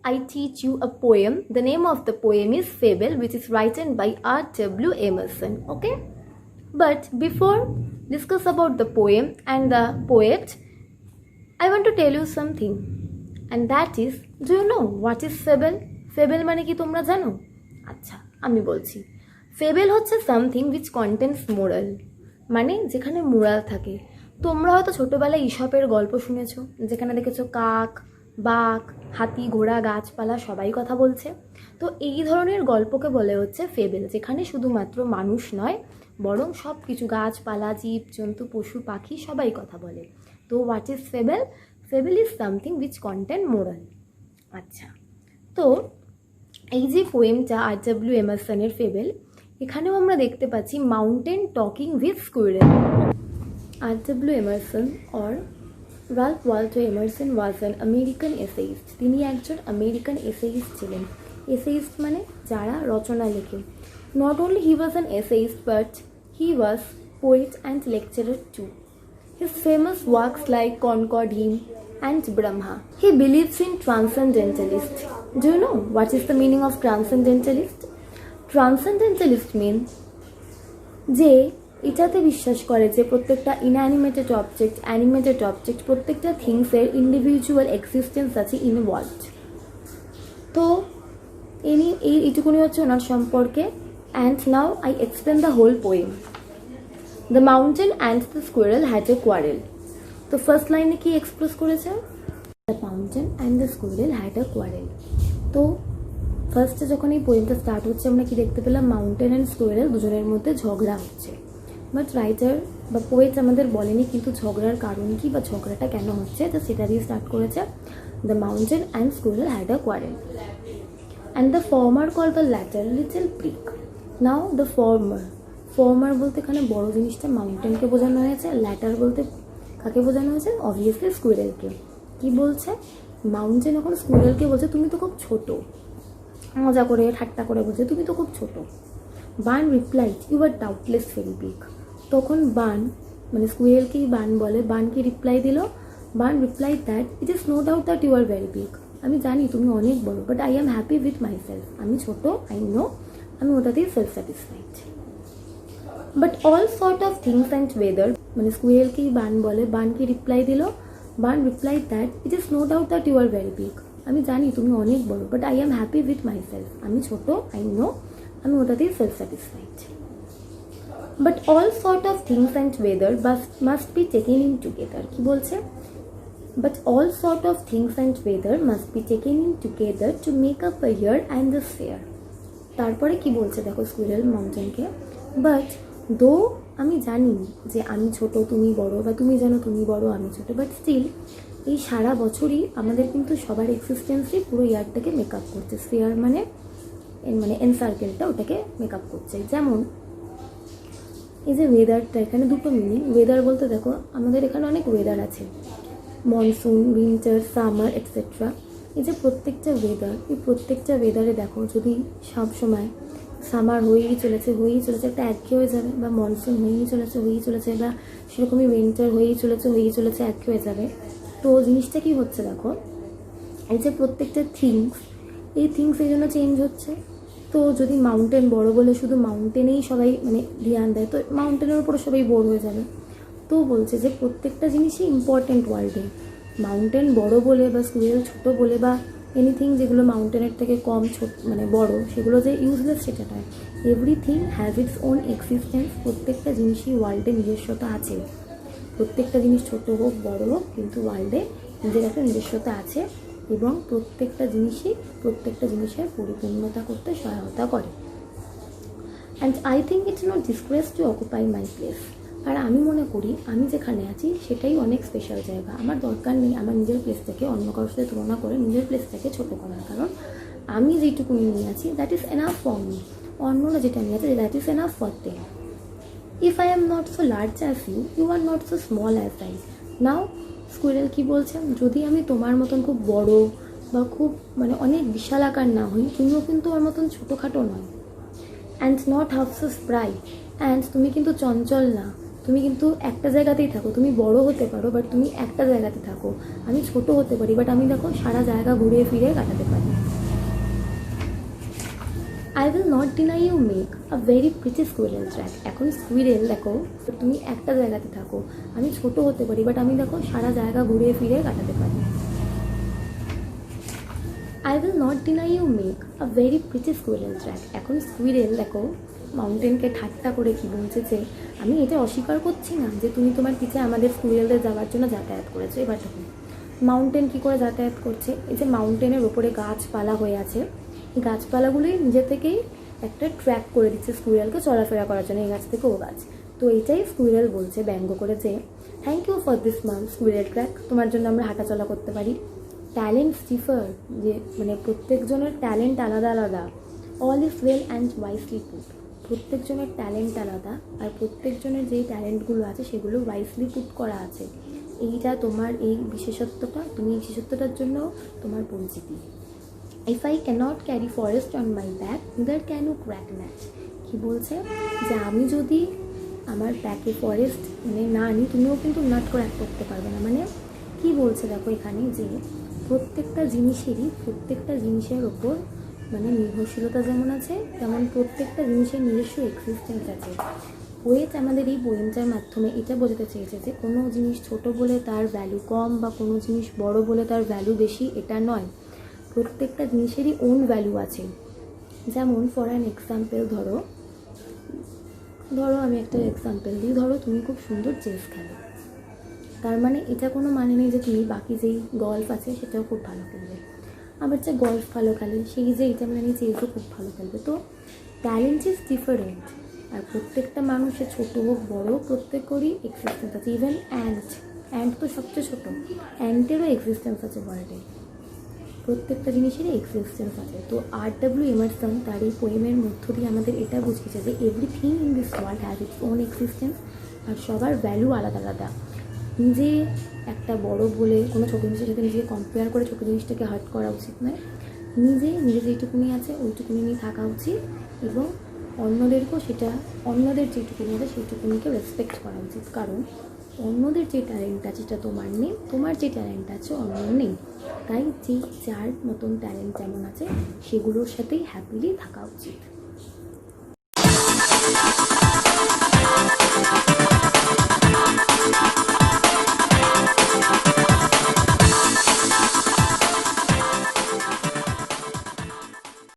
I teach you a poem. The name of the poem is Fable, which is written by R.W. Emerson. Okay? But before discuss about the poem and the poet, I want to tell you something. And that is, do you know what is fable? Fable মানে কি তোমরা জানো? আচ্ছা, আমি বলছি। Fable হচ্ছে something which contains moral, মানে যেখানে মোরাল থাকে। তোমরা হয়তো ছোটবেলায় ঈশপের গল্প শুনেছো, যেখানে দেখেছো কাক, বাঘ, হাতি, ঘোড়া, গাছপালা সবাই কথা বলছে। তো এই ধরনের গল্পকে বলে হচ্ছে ফেবেল, যেখানে শুধুমাত্র মানুষ নয় বরং সব কিছু গাছপালা, জীব জন্তু, পশু পাখি সবাই কথা বলে। তো what is fable? Fable is something which content moral. আচ্ছা, তো এই যে পোয়েমটা R.W. এমারসনের ফেবেল, এখানেও আমরা দেখতে পাচ্ছি mountain talking with squirrel. R.W. Emerson or Ralph Waldo Emerson was an American essayist. তিনি একজন আমেরিকান এসেইস্ট ছিলেন। এসেইস্ট মানে যারা রচনা লেখে। Not only he was an essayist, but he was poet and lecturer too. His famous works like Concord Hymn and Brahma. He believes in transcendentalist. Do you know what is the meaning of transcendentalist? Transcendentalist means যে এটাতে বিশ্বাস করে যে প্রত্যেকটা ইনঅ্যানিমেটেড object, animated object, প্রত্যেকটা থিংসের individual existence আছে involved. তো এইটুকুনি হচ্ছে ওনার সম্পর্কে। And now I explain the whole poem. The mountain and the squirrel had a quarrel. তো ফার্স্ট লাইনে কি এক্সপ্রেস করেছে? The mountain and the squirrel had a quarrel. তো ফার্স্টে যখন এই পোয়েমটা স্টার্ট হচ্ছে আমরা কি দেখতে পেলাম? মাউন্টেন অ্যান্ড স্কোয়ারেল দুজনের মধ্যে ঝগড়া হচ্ছে। বাট রাইটার বা পোয়েট আমাদের বলেনি কিন্তু ঝগড়ার কারণ কি বা ঝগড়াটা কেন হচ্ছে, তো সেটা দিয়ে স্টার্ট করেছে। The mountain and squirrel had a quarrel. And the former called the latter little pig. Now the former বলতে এখানে বড় জিনিসটা মাউন্টেনকে বোঝানো হয়েছে, ল্যাটার বলতে কাকে বোঝানো হয়েছে? অবভিয়াসলি স্কুইরেলকে। কি বলছে? মাউন্টেন এখন স্কুইরেলকে বলছে তুমি তো খুব ছোট, মজা করে ঠাট্টা করে বলছে তুমি তো খুব ছোট। Bun replied you are doubtless very big. তখন বান মানে স্কুইরেলকেই বান বলে, বানকে রিপ্লাই দিল। Bun replied that it is no doubt that you are very big. আমি জানি তুমি অনেক বড়, but I am happy with my self. আমি ছোট, আই নো, আমি ওটাতেই self satisfied. But all sort of things and weather, মানে স্কুইরেলকেই বান বলে, বানকে রিপ্লাই দিল। Bun reply that it is no doubt that you are very big. আমি জানি তুমি অনেক বড়, but I am happy with my self. আমি ছোট, আই নো, আমি ওটাতেই self satisfied. But all sort of things and weather must be taken in together. কি বলছে? But all sort of things and weather must be taken in together to make up a year and the fair. তারপরে কি বলছে দেখো squirrel মাউন্টেনকে, but দো আমি জানি যে আমি ছোট তুমি বড়, বা তুমি জানো তুমি বড় আমি ছোট, বাট স্টিল এই সারা বছরই আমাদের কিন্তু সবার এক্সিস্টেন্সই পুরো ইয়ারটাকে মেকআপ করছে। ফেয়ার মানে এনসার্কেলটা ওটাকে মেকআপ করছে। যেমন এই যে ওয়েদারটা, এখানে দুটো মিনিং। ওয়েদার বলতে দেখো আমাদের এখানে অনেক ওয়েদার আছে, মনসুন, উইন্টার, সামার এটসেট্রা। এই যে প্রত্যেকটা ওয়েদার, এই প্রত্যেকটা ওয়েদারে দেখো যদি সব সময় সামার হয়েই চলেছে একটা একঘেয়ে হয়ে যাবে, বা মনসুন হয়েই চলেছে, বা সেরকমই উইন্টার হয়েই চলেছে একঘেয়ে হয়ে যাবে। তো জিনিসটা কি হচ্ছে দেখো, এই যে প্রত্যেকটা থিংস, এই থিংস এই জন্য চেঞ্জ হচ্ছে। তো যদি মাউন্টেন বড় বলে শুধু মাউন্টেনেই সবাই মানে ধ্যান দেয়, তো মাউন্টেনের উপরে সবাই বোর হয়ে যাবে। তো বলছে যে প্রত্যেকটা জিনিসই ইম্পর্টেন্ট ওয়ার্ল্ডে। মাউন্টেন বড় বলে বা স্কুইরেল ছোট বলে বা এনিথিং যেগুলো মাউন্টেনের থেকে কম ছোট মানে বড়, সেগুলো যে ইউজলেস সেটা নয়। Everything has its own existence. প্রত্যেকটা জিনিসই ওয়ার্ল্ডে নিজস্বতা আছে। প্রত্যেকটা জিনিস ছোট হোক বড় হোক, কিন্তু ওয়ার্ল্ডে নিজের একটা নিজস্বতা আছে, এবং প্রত্যেকটা জিনিসের পরিপূর্ণতা করতে সহায়তা করে। And I think it's not disgrace to occupy my place. আর আমি মনে করি আমি যেখানে আছি সেটাই অনেক স্পেশাল জায়গা। আমার দরকার নেই আমার নিজের প্লেসটাকে অন্য কারোর সাথে তুলনা করে নিজের প্লেসটাকে ছোটো করার, কারণ আমি যেটুকু নিয়ে আছি that is enough for me. অন্যরা যেটা নিয়ে আছে that is enough for them. If I am not so large as you, you are not so small as I. Now squirrel কি বলছে, যদি আমি তোমার মতন খুব বড় বা খুব মানে অনেক বিশাল আকার না হই, তুমিও কিন্তু আমার মতন ছোটোখাটো নয়। And not half so spry, and তুমি কিন্তু চঞ্চল না, তুমি কিন্তু একটা জায়গাতেই থাকো। তুমি বড় হতে পারো বাট তুমি একটা জায়গাতে থাকো। আমি ছোট হতে পারি বাট আমি দেখো সারা জায়গা ঘুরে ফিরে কাটাতে পারি। I will not deny you make a very pretty squirrel track. এখন স্কুইরেল দেখো, তুমি একটা জায়গাতে থাকো, আমি ছোট হতে পারি বাট আমি দেখো সারা জায়গা ঘুরে ফিরে কাটাতে পারি। I will not deny you make a very pretty squirrel track. এখন স্কুইরেল দেখো মাউন্টেনকে ঠাট্টা করে কি বলছে যে আমি এটা অস্বীকার করছি না যে তুমি তোমার পিছে আমাদের স্কুইরেলদের যাওয়ার জন্য যাতায়াত করেছো। এবার দেখো মাউন্টেন কী করে যাতায়াত করছে, এই যে মাউন্টেনের ওপরে গাছপালা হয়ে আছে, এই গাছপালাগুলোই নিজে থেকেই একটা ট্র্যাক করে দিচ্ছে স্কুইরেলকে চলাফেরা করার জন্য, এই গাছ থেকে ও গাছ। তো এইটাই স্কুইরেল বলছে ব্যঙ্গ করে যে thank you for this mum squirrel track, তোমার জন্য আমরা হাঁটাচলা করতে পারি। ট্যালেন্টস ডিফার, যে মানে প্রত্যেকজনের ট্যালেন্ট আলাদা আলাদা। All is well and wisely put, প্রত্যেকজনের ট্যালেন্ট আলাদা আর প্রত্যেকজনের যেই ট্যালেন্টগুলো আছে সেগুলো ওয়াইসলি পুট করা আছে। এইটা তোমার এই বিশেষত্বটা, তুমি এই বিশেষত্বটার জন্য তোমার পরিচিতি। If I cannot carry forest on my back neither can you crack nut, কী বলছে যে আমি যদি আমার ব্যাকে ফরেস্ট মানে না আনি তুমিও কিন্তু নাট ক্র্যাক করতে পারবে না। মানে কি বলছে দেখো এখানে যে প্রত্যেকটা জিনিসের ওপর মানে নির্ভরশীলতা যেমন আছে তেমন প্রত্যেকটা জিনিসের নিজস্ব এক্সিস্টেন্স আছে। পোয়েট আমাদের এই পোয়েমটার মাধ্যমে এটা বোঝাতে চেয়েছে যে কোনো জিনিস ছোট বলে তার ভ্যালু কম বা কোনো জিনিস বড় বলে তার ভ্যালু বেশি, এটা নয়। প্রত্যেকটা জিনিসেরই ওন ভ্যালু আছে। যেমন ফর অ্যান এক্সাম্পল ধরো আমি একটা এক্সাম্পল দিই, ধরো তুমি খুব সুন্দর চেস খেলো, তার মানে এটা কোনো মানে নেই যে তুমি বাকি যেই গল্ফ আছে সেটাও খুব ভালো খেলবে। আবার যে গল্ফ ভালো খেলে সেই যে এটা মানে চেসও খুব ভালো খেলবে। তো ট্যালেন্ট ইজ ডিফারেন্ট, আর প্রত্যেকটা মানুষের ছোট হোক বড় হোক প্রত্যেকেরই এক্সিস্টেন্স আছে। ইভেন অ্যান্ট তো সবচেয়ে ছোটো, অ্যান্টেরও এক্সিস্টেন্স আছে ওয়ার্ল্ডে, প্রত্যেকটা জিনিসেরই এক্সিস্টেন্স আছে। তো R.W. এমারসন তার এই পোয়েমের মধ্য দিয়ে আমাদের এটা বুঝিয়েছে যে everything in this world has its own existence, আর সবার ভ্যালু আলাদা আলাদা। নিজে একটা বড় বলে কোনো ছোটো জিনিসের সাথে নিজেকে কম্পেয়ার করে ছোটো জিনিসটাকে হার্ট করা উচিত নয়। নিজে যেইটুকুনি আছে ওইটুকুনি নিয়ে থাকা উচিত, এবং অন্যদের যেটুকুনি আছে সেইটুকুনিকে রেসপেক্ট করা উচিত। কারণ অন্যদের যে ট্যালেন্ট আছে সেটা তোমার নেই, তোমার যে ট্যালেন্ট আছে অন্য নেই। তাই যেই যার মতন ট্যালেন্ট যেমন আছে সেগুলোর সাথেই হ্যাপিলি থাকা উচিত।